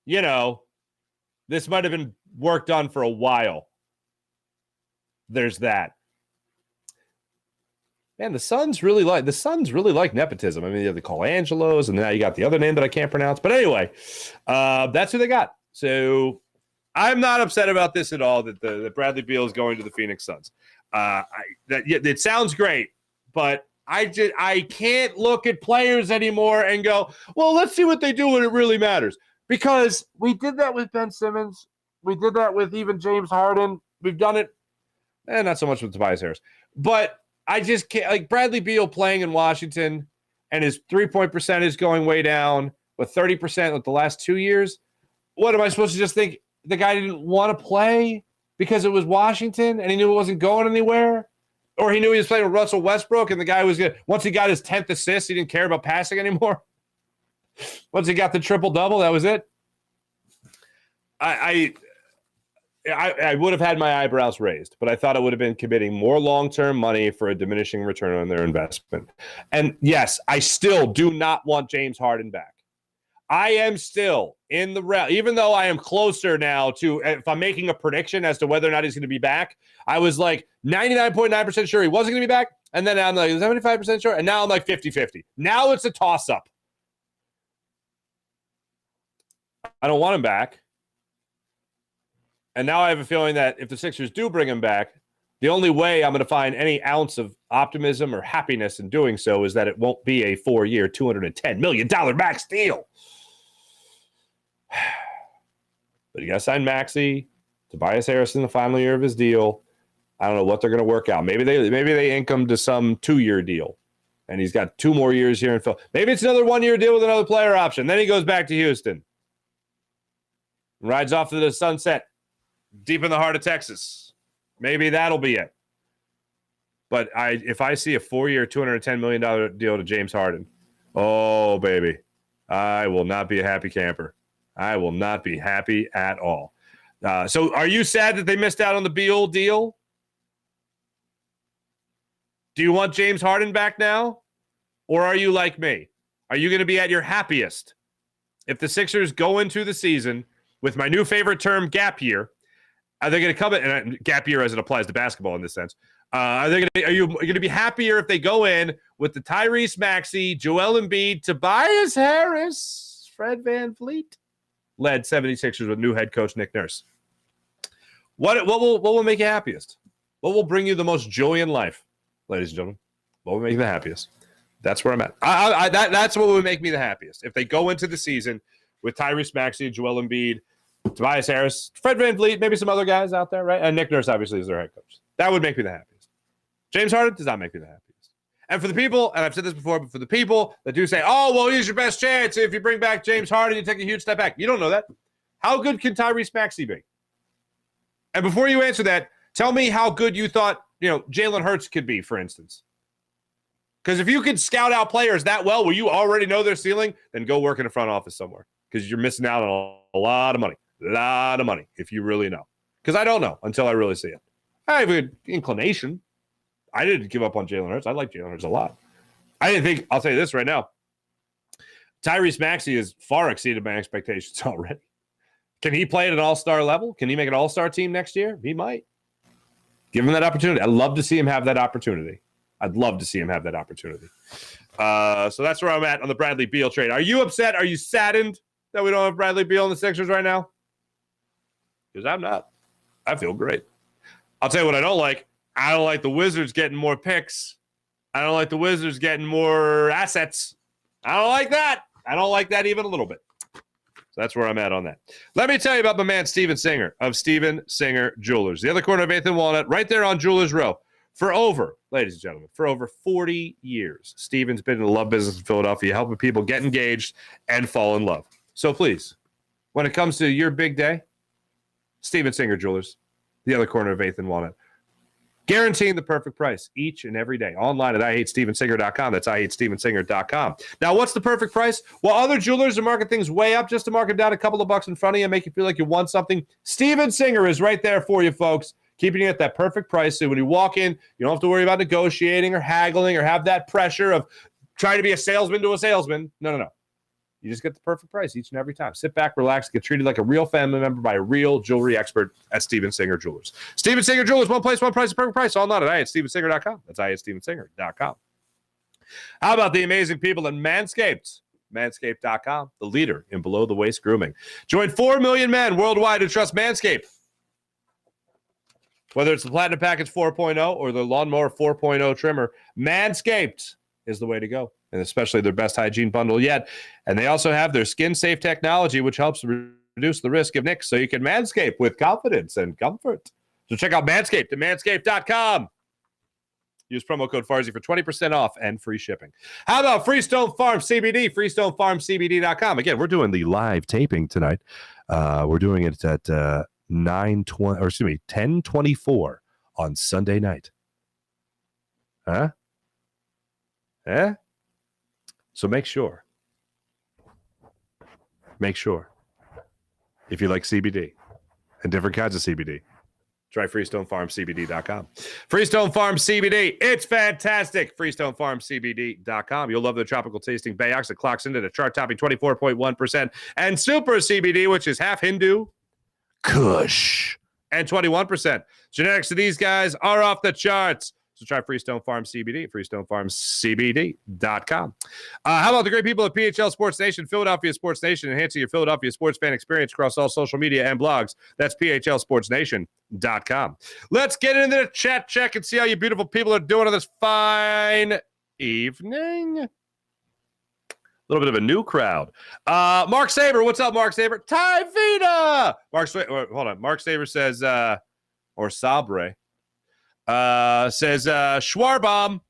this might have been worked on for a while. There's that. Man, the Suns really like nepotism. I mean, you have the Colangelos, and now you got the other name that I can't pronounce. But anyway, that's who they got. So I'm not upset about this at all, that Bradley Beal is going to the Phoenix Suns. It sounds great, but I can't look at players anymore and go, well, let's see what they do when it really matters. Because we did that with Ben Simmons. We did that with even James Harden. We've done it, not so much with Tobias Harris. But I just can't, like Bradley Beal playing in Washington and his three-point percentage going way down with 30% with the last 2 years. What am I supposed to just think the guy didn't want to play because it was Washington and he knew it wasn't going anywhere? Or he knew he was playing with Russell Westbrook and the guy was going to, once he got his 10th assist, he didn't care about passing anymore. Once he got the triple-double, that was it. I would have had my eyebrows raised, but I thought it would have been committing more long-term money for a diminishing return on their investment. And yes, I still do not want James Harden back. I am still in the realm, even though I am closer now to, if I'm making a prediction as to whether or not he's going to be back, I was like 99.9% sure he wasn't going to be back. And then I'm like 75% sure. And now I'm like 50-50. Now it's a toss-up. I don't want him back. And now I have a feeling that if the Sixers do bring him back, the only way I'm going to find any ounce of optimism or happiness in doing so is that it won't be a 4-year, $210 million max deal. But you got to sign Maxey, Tobias Harris in the final year of his deal. I don't know what they're going to work out. Maybe they ink him to some 2-year deal, and he's got 2 more years here in Philly. Maybe it's another 1-year deal with another player option. Then he goes back to Houston, rides off to the sunset, deep in the heart of Texas. Maybe that'll be it. But if I see a 4-year, $210 million deal to James Harden, oh, baby, I will not be a happy camper. I will not be happy at all. So are you sad that they missed out on the Beal deal? Do you want James Harden back now? Or are you like me? Are you going to be at your happiest if the Sixers go into the season with my new favorite term, gap year? Are they going to come in, and gap year as it applies to basketball in this sense? Are you going to be happier if they go in with the Tyrese Maxey, Joel Embiid, Tobias Harris, Fred VanVleet led 76ers with new head coach Nick Nurse? What will make you happiest? What will bring you the most joy in life, ladies and gentlemen? What will make you the happiest? That's where I'm at. That's what would make me the happiest. If they go into the season with Tyrese Maxey, Joel Embiid, Tobias Harris, Fred VanVleet, maybe some other guys out there, right? And Nick Nurse, obviously, is their head coach. That would make me the happiest. James Harden does not make me the happiest. And for the people, and I've said this before, but for the people that do say, oh, well, here's your best chance. If you bring back James Harden, you take a huge step back. You don't know that. How good can Tyrese Maxey be? And before you answer that, tell me how good you thought, Jalen Hurts could be, for instance. Because if you could scout out players that well where you already know their ceiling, then go work in a front office somewhere. Because you're missing out on a lot of money. A lot of money, if you really know. Because I don't know until I really see it. I have an inclination. I didn't give up on Jalen Hurts. I like Jalen Hurts a lot. I didn't think, I'll tell you this right now. Tyrese Maxey has far exceeded my expectations already. Can he play at an all-star level? Can he make an all-star team next year? He might. Give him that opportunity. I'd love to see him have that opportunity. So that's where I'm at on the Bradley Beal trade. Are you upset? Are you saddened that we don't have Bradley Beal in the Sixers right now? Because I'm not. I feel great. I'll tell you what I don't like. I don't like the Wizards getting more picks. I don't like the Wizards getting more assets. I don't like that. I don't like that even a little bit. So that's where I'm at on that. Let me tell you about my man Steven Singer of Steven Singer Jewelers. The other corner of 8th and Walnut, right there on Jewelers Row. Ladies and gentlemen, for over 40 years, Steven's been in the love business in Philadelphia, helping people get engaged and fall in love. So please, when it comes to your big day, Steven Singer Jewelers, the other corner of 8th and Walnut. Guaranteeing the perfect price each and every day. Online at IHateStevenSinger.com. That's IHateStevenSinger.com. Now, what's the perfect price? Well, other jewelers are marking things way up just to mark them down a couple of bucks in front of you and make you feel like you want something. Steven Singer is right there for you, folks, keeping you at that perfect price. So when you walk in, you don't have to worry about negotiating or haggling or have that pressure of trying to be a salesman to a salesman. No. You just get the perfect price each and every time. Sit back, relax, get treated like a real family member by a real jewelry expert at Steven Singer Jewelers. Steven Singer Jewelers, one place, one price, the perfect price. All not at IHateStevenSinger.com. That's IHateStevenSinger.com. How about the amazing people at Manscaped? Manscaped.com, the leader in below-the-waist grooming. Join 4 million men worldwide who trust Manscaped. Whether it's the Platinum Package 4.0 or the Lawnmower 4.0 trimmer, Manscaped is the way to go. And especially their best hygiene bundle yet. And they also have their skin-safe technology, which helps reduce the risk of nicks, so you can manscape with confidence and comfort. So check out Manscaped at manscaped.com. Use promo code Farzy for 20% off and free shipping. How about Freestone Farm CBD? FreestoneFarmCBD.com. Again, we're doing the live taping tonight. We're doing it at 10:24 on Sunday night. Huh? Eh? So make sure, if you like CBD, and different kinds of CBD. Try FreestoneFarmCBD.com. Freestone Farm CBD, it's fantastic. FreestoneFarmCBD.com. You'll love the tropical tasting Bayox that clocks into the chart-topping 24.1%, and Super CBD, which is half Hindu, Kush, and 21%. Genetics of these guys are off the charts. So try Freestone Farm CBD at FreestoneFarmCBD.com. How about the great people at PHL Sports Nation, Philadelphia Sports Nation, enhancing your Philadelphia sports fan experience across all social media and blogs. That's PHLSportsNation.com. Let's get into the chat check and see how you beautiful people are doing on this fine evening. A little bit of a new crowd. Mark Saber, what's up, Mark Saber? Ty Vita! Hold on. Mark Saber says, or Sabre. Says Schwarbomb.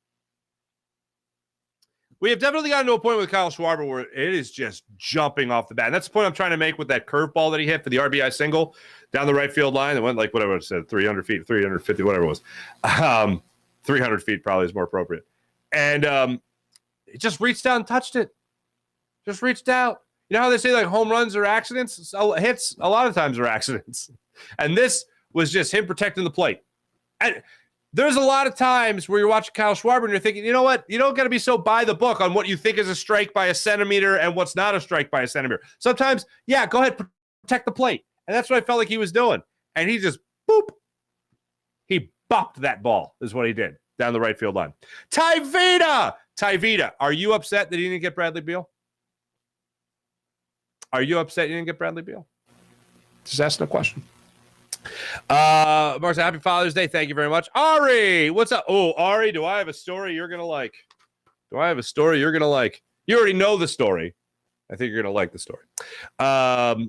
We have definitely gotten to a point with Kyle Schwarber where it is just jumping off the bat. And that's the point I'm trying to make with that curveball that he hit for the RBI single down the right field line. It went like whatever it said, 300 feet, 350, whatever it was. 300 feet probably is more appropriate. And it just reached out and touched it. Just reached out. You know how they say like home runs are accidents? So hits a lot of times are accidents. And this was just him protecting the plate. And there's a lot of times where you're watching Kyle Schwarber and you're thinking, you know what? You don't got to be so by the book on what you think is a strike by a centimeter and what's not a strike by a centimeter. Sometimes, yeah, go ahead, protect the plate. And that's what I felt like he was doing. And he just, boop. He bopped that ball is what he did down the right field line. Ty Vita, are you upset that he didn't get Bradley Beal? Are you upset you didn't get Bradley Beal? Just asking a question. Mark, happy Father's Day. Thank you very much. Ari, what's up? Oh, Ari, do I have a story you're going to like? You already know the story. I think you're going to like the story. All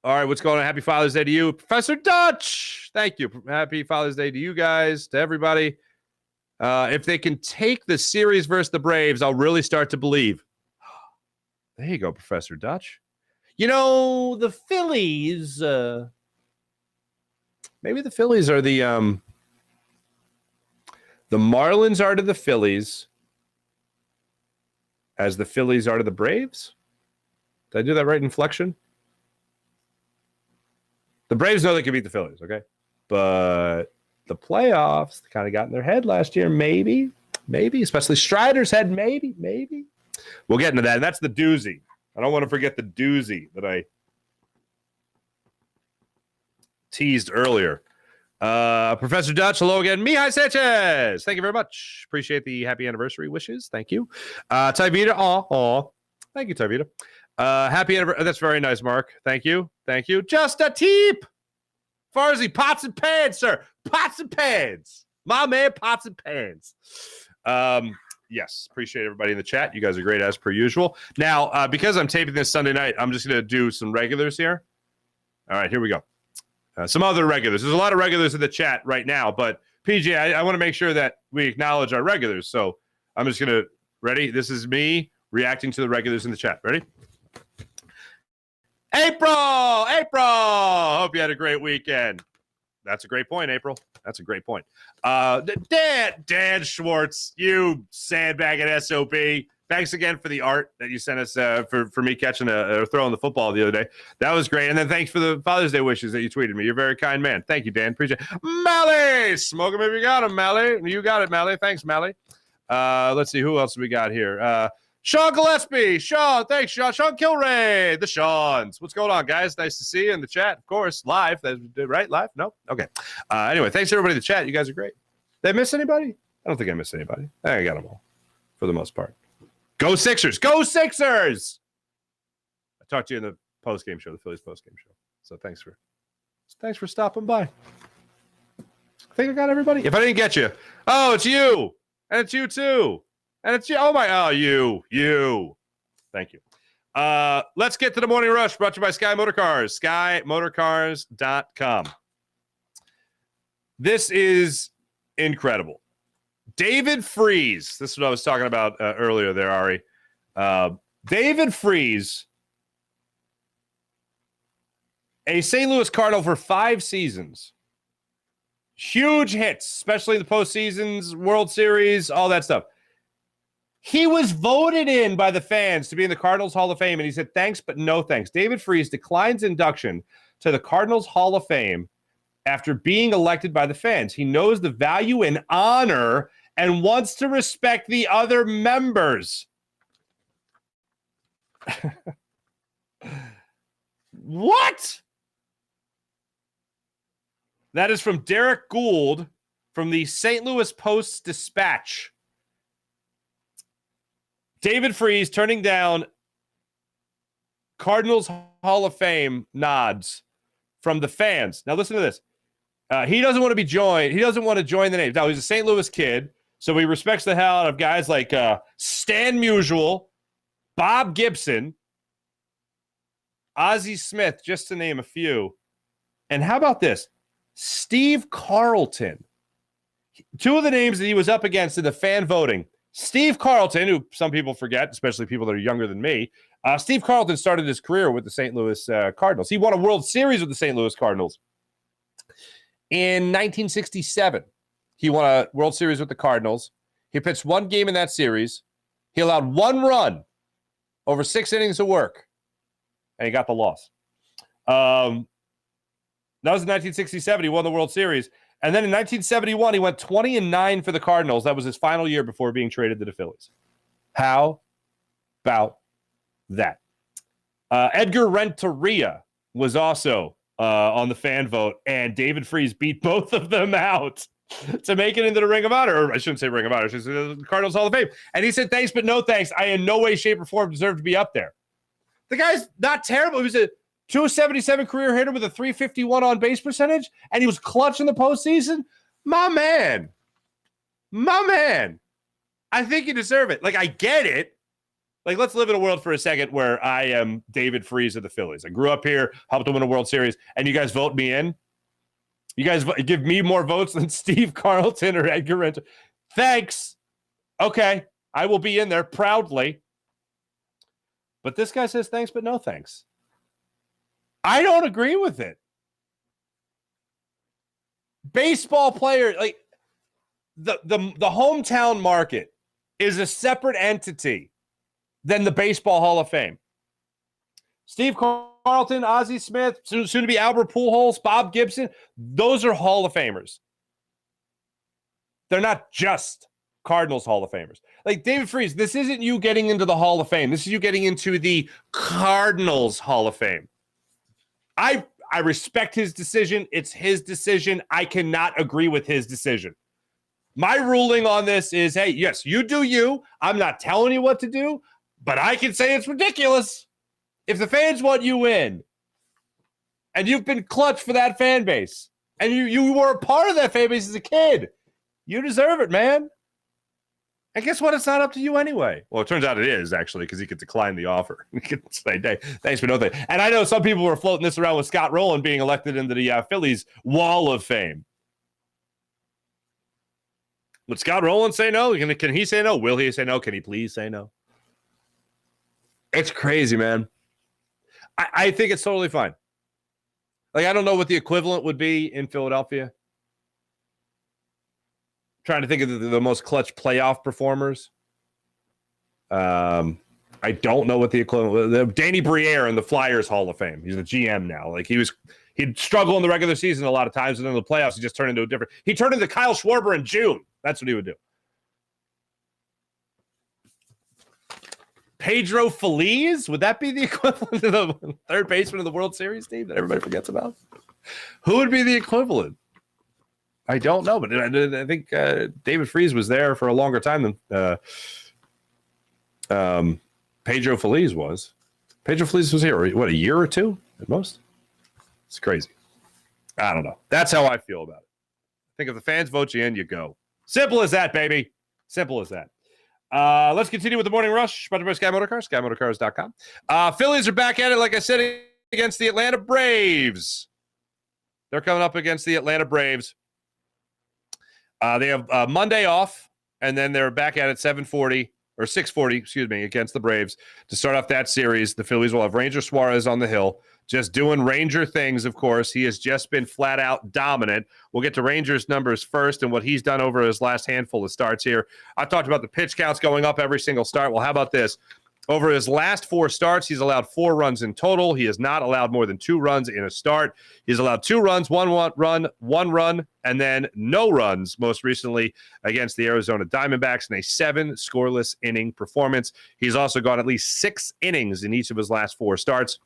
right, what's going on? Happy Father's Day to you, Professor Dutch. Thank you. Happy Father's Day to you guys, to everybody. If they can take the series versus the Braves, I'll really start to believe. There you go, Professor Dutch. You know, the Phillies, maybe the Phillies are the Marlins are to the Phillies as the Phillies are to the Braves. Did I do that right inflection? The Braves know they can beat the Phillies, okay? But the playoffs kind of got in their head last year, maybe, especially Strider's head, maybe. We'll get into that, and that's the doozy. I don't want to forget the doozy that I teased earlier. Professor Dutch, hello again. Mihai Sanchez, thank you very much. Appreciate the happy anniversary wishes. Thank you. Ty Vita, thank you, Ty Vita. Happy anniversary. That's very nice, Mark. Thank you. Just a teep. Farzy, pots and pans, sir. Pots and pans. My man, pots and pans. Yes, appreciate everybody in the chat. You guys are great as per usual. Now, because I'm taping this Sunday night, I'm just going to do some regulars here. All right, here we go. Some other regulars. There's a lot of regulars in the chat right now, but PJ, I want to make sure that we acknowledge our regulars. So I'm just going to, ready? This is me reacting to the regulars in the chat. Ready? April! Hope you had a great weekend. That's a great point, April. That's a great point. Dan Schwartz, you sandbagging SOB. Thanks again for the art that you sent us for me catching or throwing the football the other day. That was great. And then thanks for the Father's Day wishes that you tweeted me. You're a very kind man. Thank you, Dan. Appreciate it. Mally! Smoke him if you got him, Mally. You got it, Mally. Thanks, Mally. Let's see. Who else we got here? Sean Gillespie. Sean, thanks, Sean. Sean Kilray. The Seans. What's going on, guys? Nice to see you in the chat. Of course, live. Right? Live? No? Okay. Anyway, thanks, everybody in the chat. You guys are great. Did I miss anybody? I don't think I missed anybody. I think I got them all for the most part. Go Sixers. Go Sixers. I talked to you in the post-game show, the Phillies post-game show. So thanks for stopping by. I think I got everybody. If I didn't get you, it's you. And it's you too. And it's you. You. Thank you. Let's get to the morning rush brought to you by Sky Motorcars. SkyMotorcars.com. This is incredible. David Freese. This is what I was talking about earlier there, Ari. David Freese, a St. Louis Cardinal for 5 seasons. Huge hits, especially the postseasons, World Series, all that stuff. He was voted in by the fans to be in the Cardinals Hall of Fame, and he said, thanks, but no thanks. David Freese declines induction to the Cardinals Hall of Fame after being elected by the fans. He knows the value and honor and wants to respect the other members. What? That is from Derek Gould from the St. Louis Post-Dispatch. David Freese turning down Cardinals Hall of Fame nods from the fans. Now listen to this. He doesn't want to be joined. He doesn't want to join the names. Now, he's a St. Louis kid, so he respects the hell out of guys like Stan Musial, Bob Gibson, Ozzie Smith, just to name a few. And how about this? Steve Carlton. Two of the names that he was up against in the fan voting. Steve Carlton, who some people forget, especially people that are younger than me. Steve Carlton started his career with the St. Louis Cardinals. He won a World Series with the St. Louis Cardinals. In 1967, he won a World Series with the Cardinals. He pitched one game in that series. He allowed one run over 6 innings of work, and he got the loss. That was in 1967. He won the World Series. And then in 1971, he went 20-9 for the Cardinals. That was his final year before being traded to the Phillies. How about that? Edgar Renteria was also on the fan vote, and David Freese beat both of them out to make it into the Ring of Honor. Or I shouldn't say Ring of Honor. I should say the Cardinals Hall of Fame. And he said, thanks, but no thanks. I in no way, shape, or form deserve to be up there. The guy's not terrible. He was a 277 career hitter with a 351 on base percentage, and he was clutch in the postseason. My man. I think you deserve it. Like, I get it. Like, let's live in a world for a second where I am David Freese of the Phillies. I grew up here, helped to win a World Series, and you guys vote me in. You guys give me more votes than Steve Carlton or Edgar Renteria. Thanks. Okay, I will be in there proudly. But this guy says thanks, but no thanks. I don't agree with it. Baseball player, like the hometown market is a separate entity than the Baseball Hall of Fame. Steve Carlton, Ozzie Smith, soon to be Albert Pujols, Bob Gibson, those are Hall of Famers. They're not just Cardinals Hall of Famers. Like David Freese, this isn't you getting into the Hall of Fame. This is you getting into the Cardinals Hall of Fame. I respect his decision. It's his decision. I cannot agree with his decision. My ruling on this is, hey, yes, you do you. I'm not telling you what to do, but I can say it's ridiculous. If the fans want you in, and you've been clutch for that fan base, and you were a part of that fan base as a kid, you deserve it, man. And guess what? It's not up to you anyway. Well, it turns out it is, actually, because he could decline the offer. He could say, hey, thanks, but no thanks. And I know some people were floating this around with Scott Rowland being elected into the Phillies Wall of Fame. Would Scott Rowland say no? Can he say no? Will he say no? Can he please say no? It's crazy, man. I think it's totally fine. Like, I don't know what the equivalent would be in Philadelphia. Trying to think of the most clutch playoff performers. I don't know what the equivalent was. Danny Briere in the Flyers Hall of Fame. He's the GM now. Like he'd struggle in the regular season a lot of times, and then in the playoffs he just turned into a different. He turned into Kyle Schwarber in June. That's what he would do. Pedro Feliz, would that be the equivalent of the third baseman of the World Series team that everybody forgets about? Who would be the equivalent? I don't know, but I think David Freese was there for a longer time than Pedro Feliz was. Pedro Feliz was here, what, a year or two at most? It's crazy. I don't know. That's how I feel about it. I think if the fans vote you in, you go. Simple as that, baby. Simple as that. Let's continue with the Morning Rush. Sponsored by Sky Motorcars, SkyMotorcars.com. Phillies are back at it, like I said, against the Atlanta Braves. They're coming up against the Atlanta Braves. They have Monday off, and then they're back at it 7:40 or 6:40, against the Braves to start off that series. The Phillies will have Ranger Suarez on the hill, just doing Ranger things, of course. He has just been flat out dominant. We'll get to Rangers numbers first and what he's done over his last handful of starts here. I talked about the pitch counts going up every single start. Well, how about this? Over his last 4 starts, he's allowed 4 runs in total. He has not allowed more than 2 runs in a start. He's allowed 2 runs, 1 run, and then no runs, most recently against the Arizona Diamondbacks in a 7 scoreless inning performance. He's also gone at least 6 innings in each of his last 4 starts.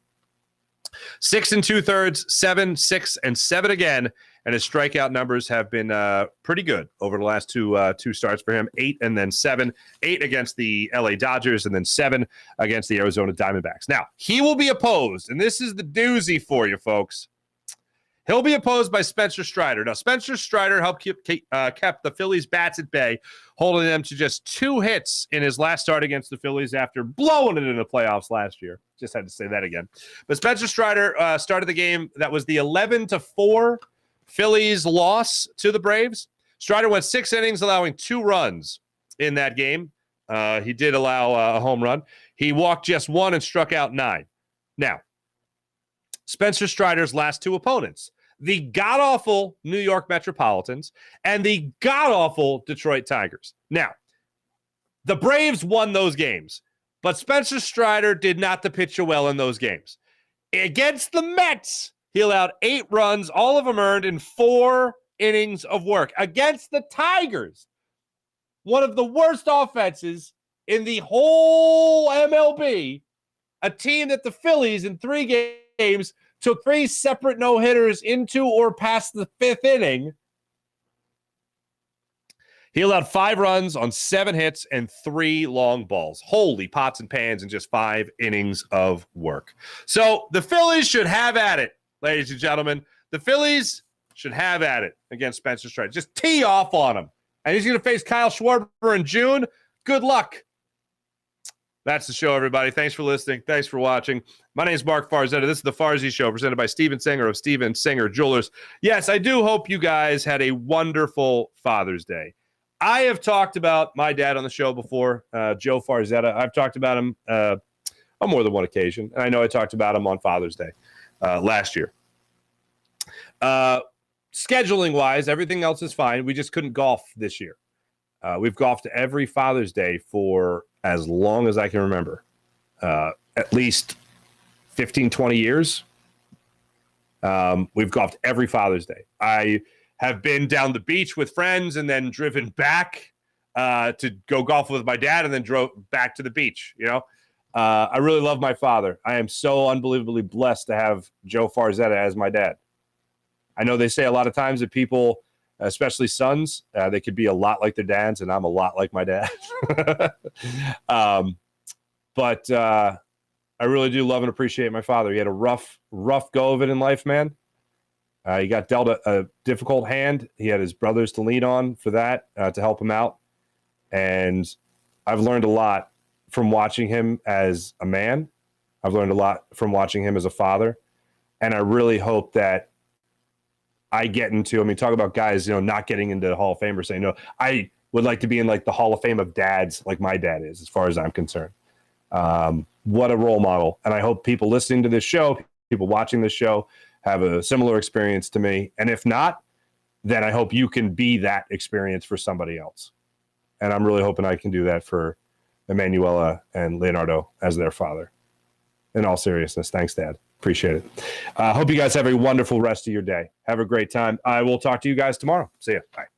6 2/3, 7, 6, and 7 again. And his strikeout numbers have been pretty good over the last two starts for him. 8 and then 7. 8 against the LA Dodgers and then 7 against the Arizona Diamondbacks. Now, he will be opposed, and this is the doozy for you, folks. He'll be opposed by Spencer Strider. Now, Spencer Strider helped kept the Phillies' bats at bay, holding them to just 2 hits in his last start against the Phillies after blowing it in the playoffs last year. Just had to say that again. But Spencer Strider started the game. That was the 11-4 Phillies loss to the Braves. Strider went 6 innings, allowing 2 runs in that game. He did allow a home run. He walked just 1 and struck out 9. Now, Spencer Strider's last 2 opponents, the god-awful New York Metropolitans and the god-awful Detroit Tigers. Now, the Braves won those games, but Spencer Strider did not pitch well in those games. Against the Mets, he allowed 8 runs, all of them earned in 4 innings of work. Against the Tigers, one of the worst offenses in the whole MLB, a team that the Phillies in 3 games took 3 separate no-hitters into or past the 5th inning. He allowed 5 runs on 7 hits and 3 long balls. Holy pots and pans in just 5 innings of work. So the Phillies should have at it, ladies and gentlemen. The Phillies should have at it against Spencer Strider. Just tee off on him. And he's going to face Kyle Schwarber in June. Good luck. That's the show, everybody. Thanks for listening. Thanks for watching. My name is Mark Farzetta. This is the Farzy Show, presented by Steven Singer of Steven Singer Jewelers. Yes, I do hope you guys had a wonderful Father's Day. I have talked about my dad on the show before, Joe Farzetta. I've talked about him on more than one occasion. And I know I talked about him on Father's Day last year. Scheduling-wise, everything else is fine. We just couldn't golf this year. We've golfed every Father's Day for as long as I can remember, at least 15, 20 years. We've golfed every Father's Day. I have been down the beach with friends and then driven back to go golf with my dad and then drove back to the beach. You know, I really love my father. I am so unbelievably blessed to have Joe Farzetta as my dad. I know they say a lot of times that people, especially sons, they could be a lot like their dads, and I'm a lot like my dad. But I really do love and appreciate my father. He had a rough go of it in life, man. He got dealt a difficult hand. He had his brothers to lean on for that, to help him out. And I've learned a lot from watching him as a man. I've learned a lot from watching him as a father. And I really hope that I get into, I mean, talk about guys, you know, not getting into the Hall of Fame or saying, no, I would like to be in like the Hall of Fame of dads, like my dad is, as far as I'm concerned. What a role model. And I hope people listening to this show, people watching this show, have a similar experience to me. And if not, then I hope you can be that experience for somebody else. And I'm really hoping I can do that for Emanuela and Leonardo as their father. In all seriousness, thanks, Dad. Appreciate it. Hope you guys have a wonderful rest of your day. Have a great time. I will talk to you guys tomorrow. See ya. Bye.